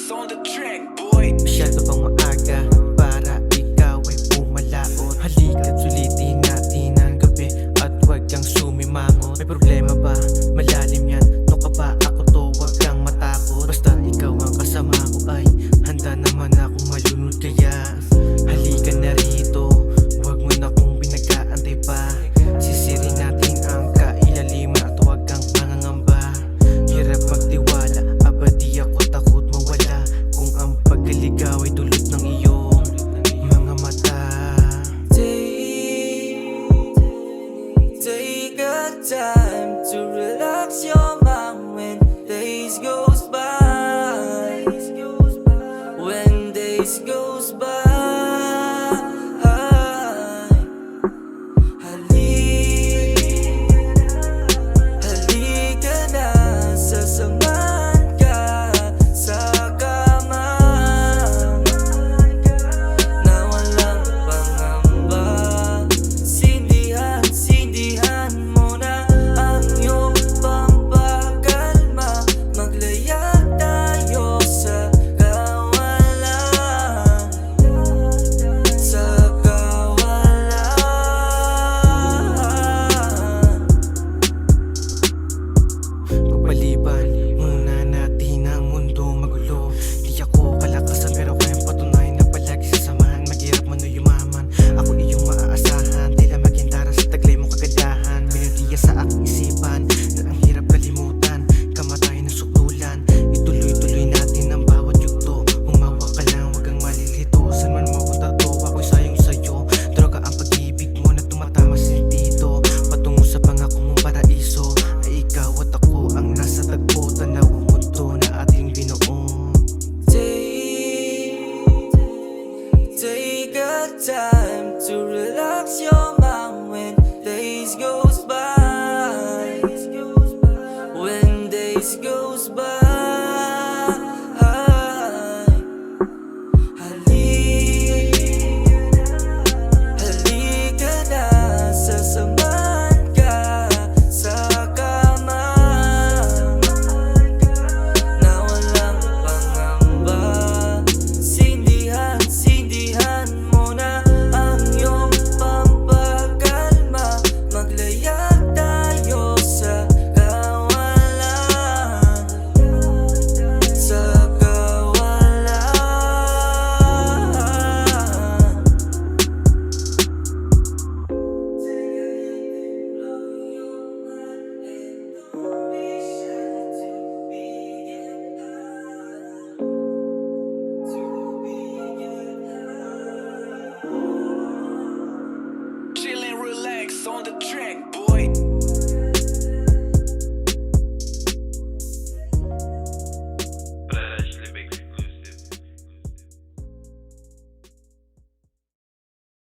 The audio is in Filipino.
Alex on the track, boy. Masyado bang maaga para ikaw ay pumalaot? Halika't sulitin natin ang gabi at huwag kang sumimangot. May problema ba? Malalim yan. No ka ba? Ako to, huwag kang matakot. Basta ikaw ang kasama ko ay handa naman akong malunod. Kaya halika na rito, huwag mo na kong pinag-aantay pa. Sisirin natin ang kailaliman at huwag kang mangangamba. Hirap magtiwala, abadi ako takot mawala kung ang pagkaligaw ay dulot ng iyong mga mata. Take a time to relax your mind when days goes by. When days goes by, halika na, sasamahan ka sa kama na walang pangamba. Sindihan mo na ang iyong pampakalma. Maglaya tayo sa kawalan, sa kawalan. Kapaliban muna natin ang mundo magulo. Di ako kalakasan pero kayang patunayan na palagi sasamahan. Maghirap man o yumaman, ako iyong maaasahan. Tila maghintara sa taglay mong kagandahan. Melodiya sa aking isipan na ang hirap kalimutan. Kamatayan ng sukulan, ituloy-tuloy natin ang bawat yugto. Umawa ka lang, wag kang malilito. Saan man mapunta to, ako'y sayang sa'yo. Droga ang pag-ibig mo na tumatama sa dito. Patungo sa pangako mong paraiso ay ikaw at ako ang nasa tagpo. Tanawang mundo na ating binuo. Take a time